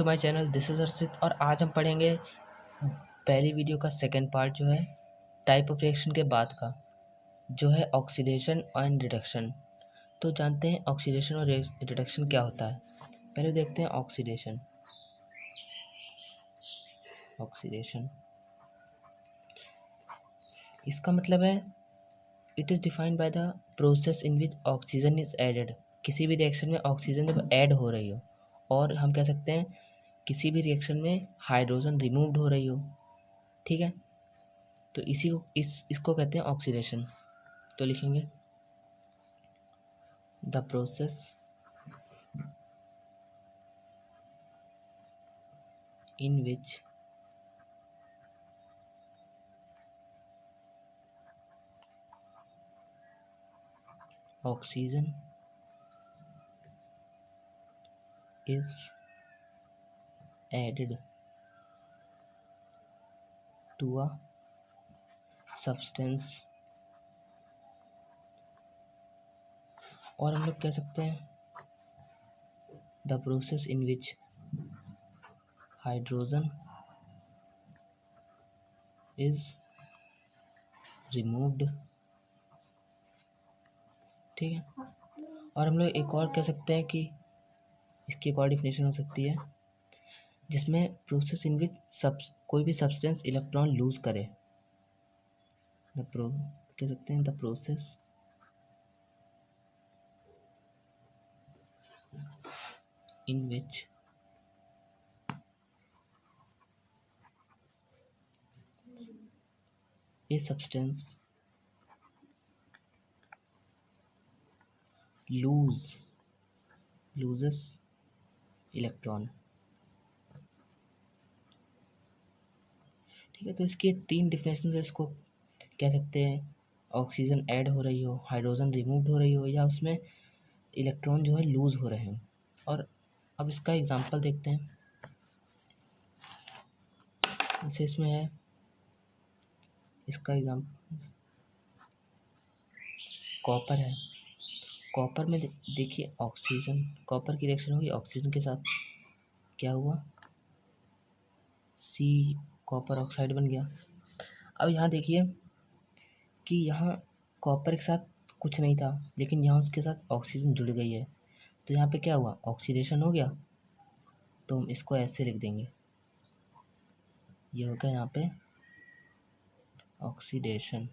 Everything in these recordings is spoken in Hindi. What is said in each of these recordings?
माय चैनल, दिस इज़ हर्षित। और आज हम पढ़ेंगे पहली वीडियो का सेकंड पार्ट जो है टाइप ऑफ रिएक्शन के बाद का, जो है ऑक्सीडेशन एंड रिडक्शन। तो जानते हैं ऑक्सीडेशन और रिडक्शन क्या होता है। पहले देखते हैं ऑक्सीडेशन। ऑक्सीडेशन इसका मतलब है it is defined by the process in which oxygen is added. किसी भी रिएक्शन में ऑक्सीजन जब ऐड हो रही हो, और हम कह सकते हैं किसी भी रिएक्शन में हाइड्रोजन रिमूव्ड हो रही हो, ठीक है। तो इसी को इसको कहते हैं ऑक्सीडेशन। तो लिखेंगे the process in which oxygen is added to a substance, और हम लोग कह सकते हैं the process in which hydrogen is removed, ठीक है। और हम लोग एक और कह सकते हैं कि इसकी एक और डिफिनेशन हो सकती है जिसमें प्रोसेस इन विच कोई भी सब्सटेंस इलेक्ट्रॉन लूज करे। कह सकते हैं the process in which a substance loses electron, ठीक है। तो इसके तीन डिफिनेशन है। इसको कह सकते हैं ऑक्सीजन ऐड हो रही हो, हाइड्रोजन रिमूव्ड हो रही हो, या उसमें इलेक्ट्रॉन जो है लूज हो रहे हो। और अब इसका एग्जांपल देखते हैं। जैसे इसमें है इसका एग्जांपल कॉपर है। कॉपर में देखिए ऑक्सीजन, कॉपर की रिएक्शन होगी ऑक्सीजन के साथ, क्या हुआ, सी कॉपर ऑक्साइड बन गया। अब यहाँ देखिए कि यहाँ कॉपर के साथ कुछ नहीं था, लेकिन यहाँ उसके साथ ऑक्सीजन जुड़ गई है, तो यहाँ पे क्या हुआ, ऑक्सीडेशन हो गया। तो हम इसको ऐसे लिख देंगे, ये हो गया यहाँ पे ऑक्सीडेशन।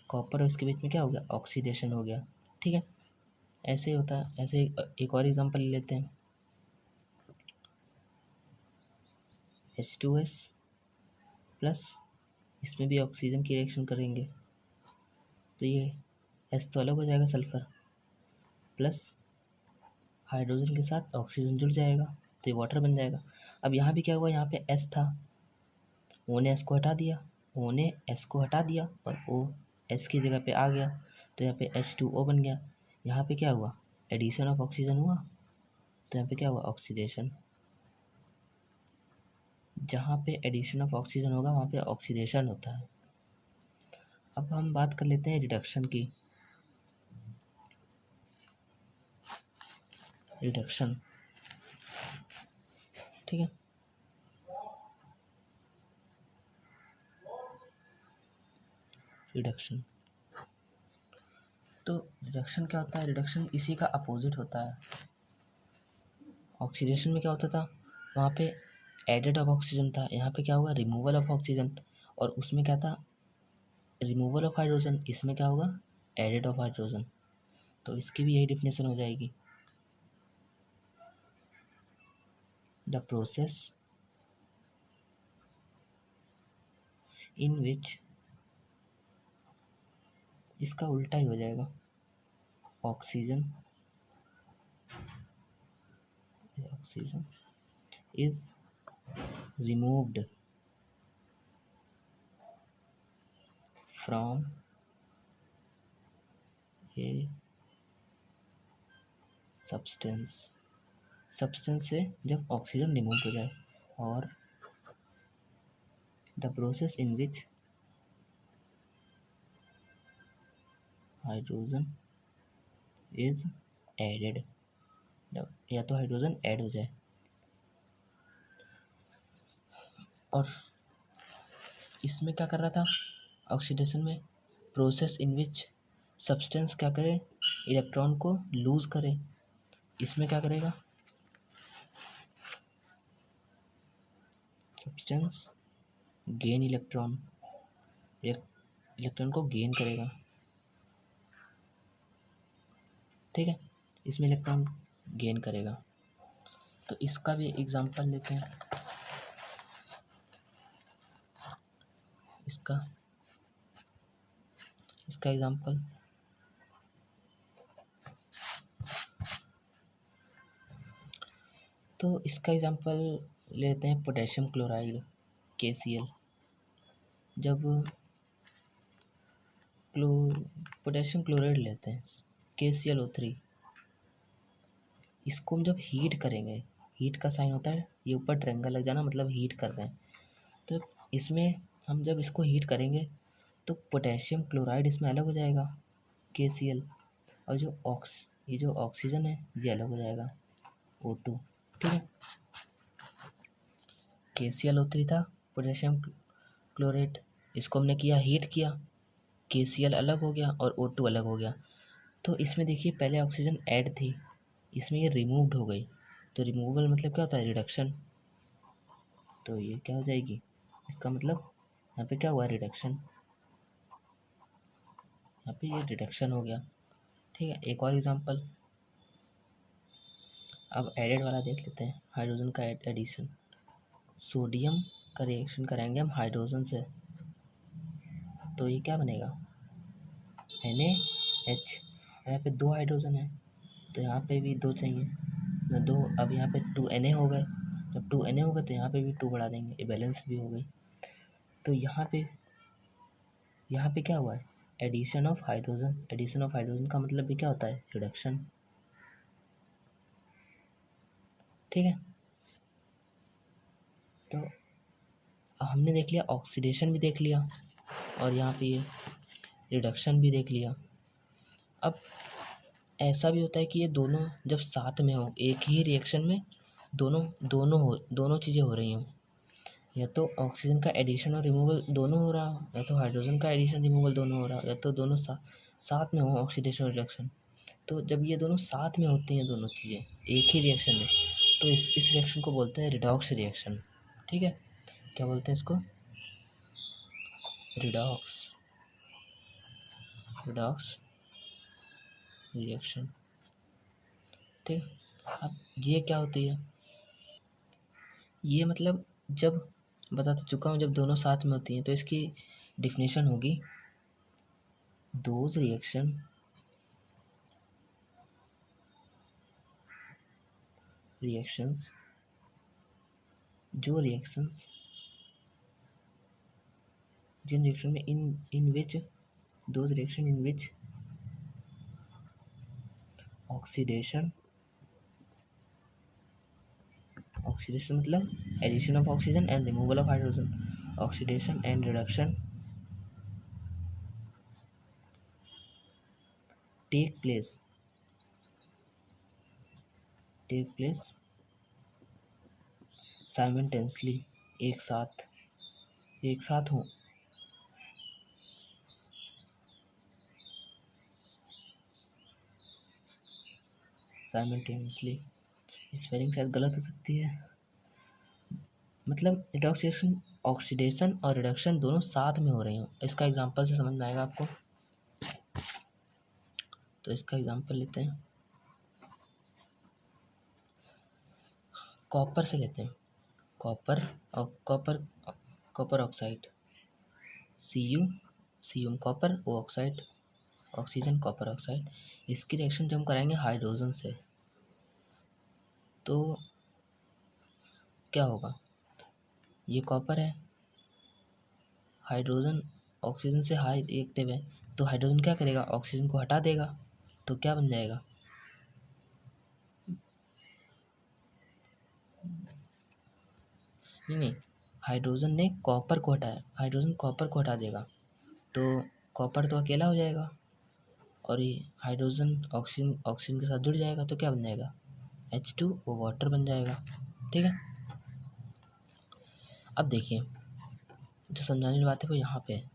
कॉपर और इसके बीच में क्या हो गया, ऑक्सीडेशन हो गया, ठीक है। ऐसे ही होता है। ऐसे एक और एग्जांपल ले लेते हैं। H2S प्लस, इसमें भी ऑक्सीजन की रिएक्शन करेंगे तो ये एस तो अलग हो जाएगा, सल्फर प्लस हाइड्रोजन के साथ ऑक्सीजन जुड़ जाएगा तो ये वाटर बन जाएगा। अब यहाँ भी क्या हुआ, यहाँ पे एस था, ओ ने एस को हटा दिया, ओ ने एस को हटा दिया और ओ एस की जगह पे आ गया, तो यहाँ पे H2O बन गया। यहाँ पे क्या हुआ, एडिशन ऑफ ऑक्सीजन हुआ, तो यहाँ पे क्या हुआ, ऑक्सीडेशन। जहाँ पे एडिशन ऑफ ऑक्सीजन होगा वहाँ पे ऑक्सीडेशन होता है। अब हम बात कर लेते हैं रिडक्शन की। रिडक्शन, ठीक है। रिडक्शन, तो रिडक्शन क्या होता है, रिडक्शन इसी का अपोजिट होता है। ऑक्सीडेशन में क्या होता था, वहाँ पे एडेड ऑफ ऑक्सीजन था, यहाँ पे क्या होगा, रिमूवल ऑफ ऑक्सीजन। और उसमें क्या था, रिमूवल ऑफ हाइड्रोजन। इसमें क्या होगा, एडेड ऑफ हाइड्रोजन। तो इसकी भी यही डिफिनेशन हो जाएगी, द प्रोसेस इन विच, इसका उल्टा ही हो जाएगा, oxygen is removed from a substance से जब ऑक्सीजन रिमूव हो जाए, और the process in which hydrogen is added, या तो हाइड्रोजन ऐड हो जाए, और इसमें क्या कर रहा था ऑक्सीडेशन में, प्रोसेस इन विच सब्सटेंस क्या करे, इलेक्ट्रॉन को लूज करे। इसमें क्या करेगा, सब्सटेंस गेन इलेक्ट्रॉन, इलेक्ट्रॉन को गेन करेगा, ठीक है, इसमें इलेक्ट्रॉन गेन करेगा। तो इसका भी एग्जांपल लेते हैं, इसका एग्जांपल, तो इसका एग्जांपल लेते हैं पोटेशियम क्लोराइड KCl। जब पोटेशियम क्लोराइड लेते हैं KClO3, इसको हम जब हीट करेंगे, हीट का साइन होता है ये ऊपर ट्रायंगल लग जाना, मतलब हीट कर रहे हैं। तो इसमें हम जब इसको हीट करेंगे तो पोटेशियम क्लोराइड इसमें अलग हो जाएगा KCl, और ये जो ऑक्सीजन है ये अलग हो जाएगा O2, ठीक है। KClO3 था पोटेशियम क्लोराइड, इसको हमने किया हीट किया, KCl अलग हो गया और O2 अलग हो गया। तो इसमें देखिए पहले ऑक्सीजन ऐड थी, इसमें ये रिमूव्ड हो गई। तो रिमूवल मतलब क्या होता है, रिडक्शन। तो ये क्या हो जाएगी, इसका मतलब यहाँ पे क्या हुआ, रिडक्शन, यहाँ पे ये रिडक्शन हो गया, ठीक है। एक और एग्जांपल, अब एडेड वाला देख लेते हैं, हाइड्रोजन का एडिशन। सोडियम का रिएक्शन कराएंगे हम हाइड्रोजन से, तो ये क्या बनेगा, NaH। यहाँ पे 2 हाइड्रोजन है तो यहाँ पे भी 2 चाहिए, तो 2, अब यहाँ पे 2Na हो गए, जब 2Na हो गए तो यहाँ पे भी 2 बढ़ा देंगे, ये बैलेंस भी हो गई। तो यहाँ पे क्या हुआ है, addition of hydrogen. Addition of hydrogen का मतलब भी क्या होता है, रिडक्शन, ठीक है। तो हमने देख लिया, ऑक्सीडेशन भी देख लिया और यहाँ पे ये रिडक्शन भी देख लिया। अब ऐसा भी होता है कि ये दोनों जब साथ में हो, एक ही रिएक्शन में दोनों चीज़ें हो रही हों, या तो ऑक्सीजन का एडिशन और रिमूवल दोनों हो रहा हो, या तो हाइड्रोजन का एडिशन रिमूवल दोनों हो रहा हो, या तो दोनों साथ में हो, ऑक्सीडेशन और रिडक्शन। तो जब ये दोनों साथ में होती हैं दोनों चीज़ें एक ही रिएक्शन में, तो इस रिएक्शन को बोलते हैं रिडॉक्स रिएक्शन, ठीक है। क्या बोलते हैं इसको, रिडॉक्स रिएक्शन, ठीक। अब ये क्या होती है, ये मतलब जब बता तो चुका हूँ, जब दोनों साथ में होती हैं तो इसकी डिफिनीशन होगी, दोज रिएक्शंस जिन रिएक्शन में in which those reaction in which oxidation मतलब addition of oxygen and removal of hydrogen, oxidation and reduction take place simultaneously, एक साथ हो, साइमल्टेनियसली, स्पेलिंग शायद गलत हो सकती है, मतलब रिडॉक्सिएशन, ऑक्सीडेशन और रिडक्शन दोनों साथ में हो रही हो। इसका एग्जांपल से समझ में आएगा आपको, तो इसका एग्जांपल लेते हैं, कॉपर से लेते हैं, copper oxide, Cu copper, O oxide, oxygen copper oxide. इसकी रिएक्शन जब हम कराएंगे हाइड्रोजन से तो क्या होगा, ये कॉपर है, हाइड्रोजन ऑक्सीजन से हाई रिएक्टिव है, तो हाइड्रोजन क्या करेगा, ऑक्सीजन को हटा देगा, तो क्या बन जाएगा, नहीं, हाइड्रोजन ने कॉपर को हटाया, हाइड्रोजन कॉपर को हटा देगा तो कॉपर तो अकेला हो जाएगा, और ये हाइड्रोजन ऑक्सीजन के साथ जुड़ जाएगा तो क्या बन जाएगा, H2O वाटर बन जाएगा, ठीक है। अब देखिए जो समझाने वाली बात है वो यहाँ पे है।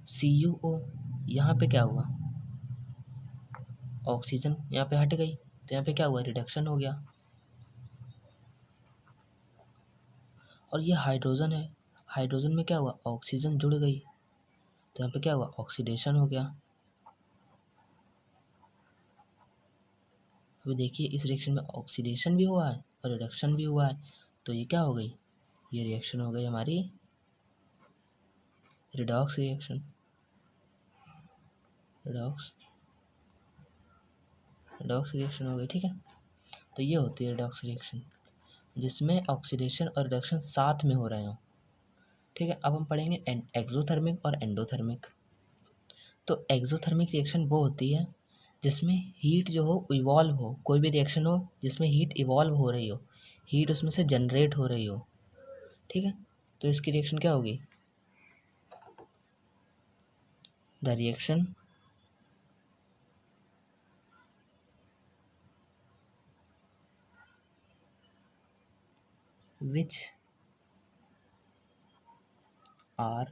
CuO यहाँ पे क्या हुआ, ऑक्सीजन यहाँ पे हट गई तो यहाँ पे क्या हुआ, रिडक्शन हो गया। और ये हाइड्रोजन है, हाइड्रोजन में क्या हुआ, ऑक्सीजन जुड़ गई तो यहाँ पे क्या हुआ, ऑक्सीडेशन हो गया। अभी देखिए इस रिएक्शन में ऑक्सीडेशन भी हुआ है और रिडक्शन भी हुआ है, तो ये क्या हो गई, ये रिएक्शन हो गई हमारी रिडॉक्स रिएक्शन। रिडॉक्स रिएक्शन हो गई, ठीक है। तो ये होती है रिडॉक्स रिएक्शन जिसमें ऑक्सीडेशन और रिडक्शन साथ में हो रहे हो, ठीक है। अब हम पढ़ेंगे एक्सोथर्मिक और एंडोथर्मिक। तो एक्सोथर्मिक रिएक्शन वो होती है जिसमें हीट जो हो इवॉल्व हो, कोई भी रिएक्शन हो जिसमें हीट इवॉल्व हो रही हो, हीट उसमें से जनरेट हो रही हो, ठीक है। तो इसकी रिएक्शन क्या होगी, the reaction which are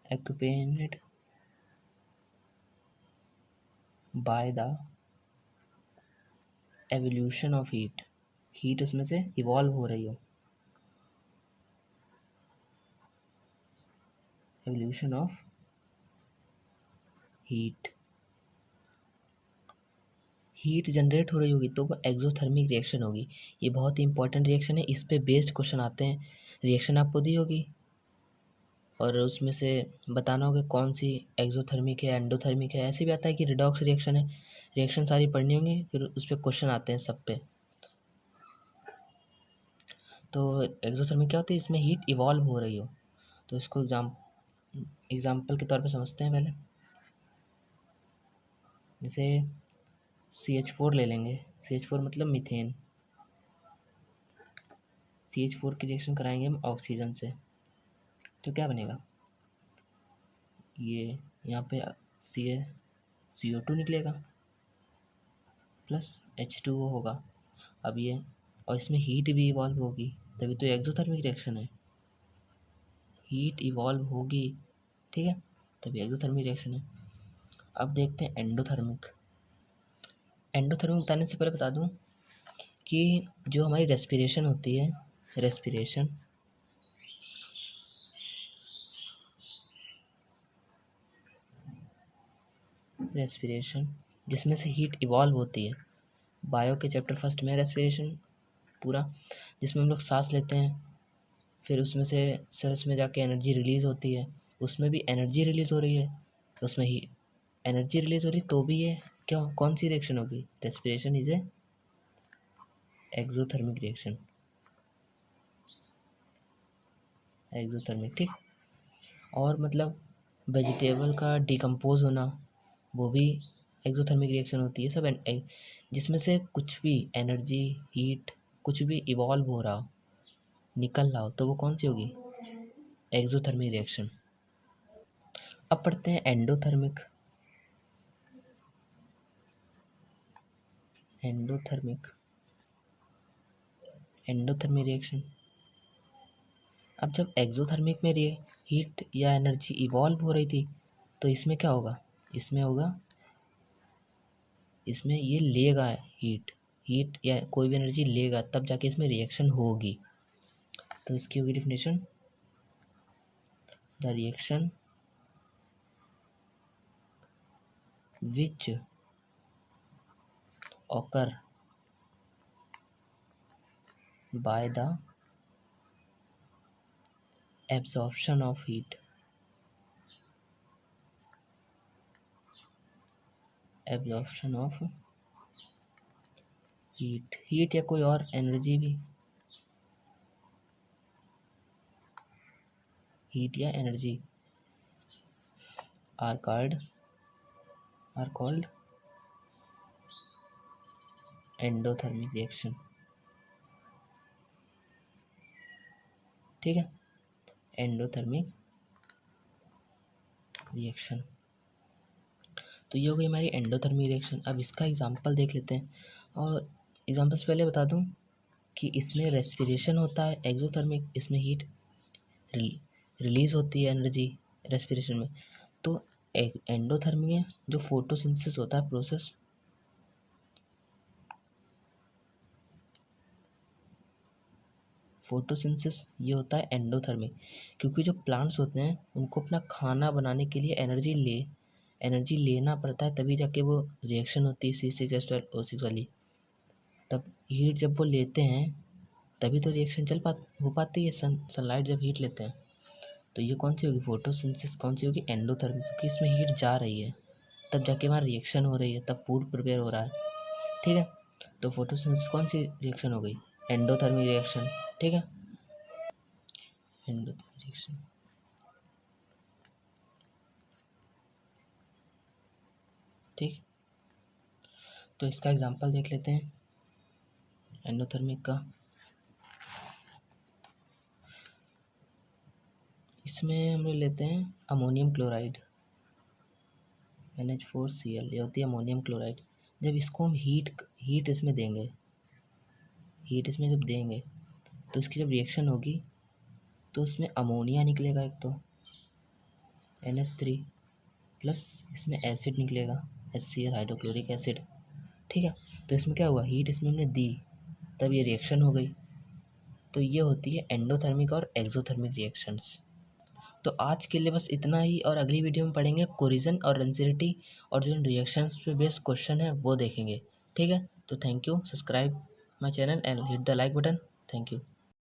accompanied by the evolution of heat, heat उसमें से इवॉल्व हो रही हो, evolution of heat, heat generate हो रही होगी तो वो एक्सोथर्मिक रिएक्शन होगी। ये बहुत ही इंपॉर्टेंट रिएक्शन है, इस पे बेस्ड क्वेश्चन आते हैं। रिएक्शन आपको दी होगी और उसमें से बताना होगा कौन सी एक्सोथर्मिक है एंडोथर्मिक है, ऐसे भी आता है कि रिडॉक्स रिएक्शन है। रिएक्शन सारी पढ़नी होंगी फिर उस पर क्वेश्चन आते हैं सब पे। तो एक्सोथर्मिक क्या होती है, इसमें हीट इवॉल्व हो रही हो। तो इसको एग्जाम्पल के तौर पे समझते हैं पहले। जैसे CH4 ले लेंगे, CH4 मतलब मीथेन। CH4 की रिएक्शन कराएंगे हम ऑक्सीजन से तो क्या बनेगा, ये यहाँ पे CO2 निकलेगा प्लस H2O होगा। अब ये और इसमें हीट भी इवॉल्व होगी, तभी तो एक्सोथर्मिक रिएक्शन है, हीट इवॉल्व होगी, ठीक है, तभी एक्सोथर्मिक रिएक्शन है। अब देखते हैं एंडोथर्मिक। एंडोथर्मिक बताने से पहले बता दूं कि जो हमारी रेस्पिरेशन होती है, रेस्पिरेशन जिसमें से हीट इवॉल्व होती है, बायो के चैप्टर फर्स्ट में रेस्पिरेशन पूरा, जिसमें हम लोग सांस लेते हैं फिर उसमें से सेल्स में जाके एनर्जी रिलीज़ होती है, उसमें भी एनर्जी रिलीज़ हो रही है, उसमें ही एनर्जी रिलीज़ हो रही तो भी ये क्या कौन सी रिएक्शन होगी, respiration is a exothermic reaction, exothermic, ठीक। और मतलब वेजिटेबल का डिकम्पोज होना वो भी एक्सोथर्मिक रिएक्शन होती है। सब जिसमें से कुछ भी एनर्जी हीट कुछ भी इवॉल्व हो रहा हो, निकल रहा हो, तो वो कौन सी होगी, एक्सोथर्मिक रिएक्शन। अब पढ़ते हैं एंडोथर्मिक। Endothermic reaction. अब जब एक्सोथर्मिक में हीट या एनर्जी इवॉल्व हो रही थी तो इसमें क्या होगा, इसमें होगा, इसमें ये लेगा हीट या कोई भी एनर्जी लेगा तब जाके इसमें रिएक्शन होगी। तो इसकी होगी definition, the reaction which occur by the absorption of heat, absorption of heat या कोई और एनर्जी भी, हीट या energy are called endothermic reaction, ठीक है, एंडोथर्मिक रिएक्शन। तो ये हो गई हमारी एंडोथर्मिक रिएक्शन। अब इसका एग्जांपल देख लेते हैं, और एग्जांपल से पहले बता दूं कि इसमें रेस्पिरेशन होता है एक्सोथर्मिक, इसमें हीट रिलीज होती है एनर्जी रेस्पिरेशन में। तो एंडोथर्मिक है जो फोटोसिंथेसिस होता है प्रोसेस, फोटोसिंथेसिस ये होता है एंडोथर्मिक, क्योंकि जो प्लांट्स होते हैं उनको अपना खाना बनाने के लिए एनर्जी लेना पड़ता है, तभी जाके वो रिएक्शन होती है C6H12O6 वाली। तब हीट जब वो लेते हैं तभी तो रिएक्शन हो पाती है। सनलाइट जब हीट लेते हैं तो ये कौन सी होगी फोटोसिंथेसिस, कौन सी होगी एंडोथर्मिक, क्योंकि इसमें हीट जा रही है तब जाके वहाँ रिएक्शन हो रही है, तब फूड प्रिपेयर हो रहा है। ठीक है, तो फोटोसिंथेसिस कौन सी रिएक्शन हो गई, एंडोथर्मिक रिएक्शन। ठीक है, एंडोथर्मिक रिएक्शन। ठीक, तो इसका एग्जांपल देख लेते हैं एंडोथर्मिक का। इसमें हम लेते हैं अमोनियम क्लोराइड NH4Cl, ये होती है अमोनियम क्लोराइड। जब इसको हम हीट इसमें देंगे, हीट इसमें जब देंगे तो इसकी जब रिएक्शन होगी तो इसमें अमोनिया निकलेगा एक तो NH3 प्लस इसमें एसिड निकलेगा HCl हाइड्रोक्लोरिक एसिड। ठीक है, तो इसमें क्या हुआ, हीट इसमें हमने दी तब ये रिएक्शन हो गई। तो ये होती है एंडोथर्मिक और एक्सोथर्मिक रिएक्शंस। तो आज के लिए बस इतना ही, और अगली वीडियो में पढ़ेंगे कोरिजन और रेंसिडिटी, और जो रिएक्शंस पे बेस्ड क्वेश्चन है वो देखेंगे। ठीक है, तो thank you, subscribe my channel and hit the like button. Thank you.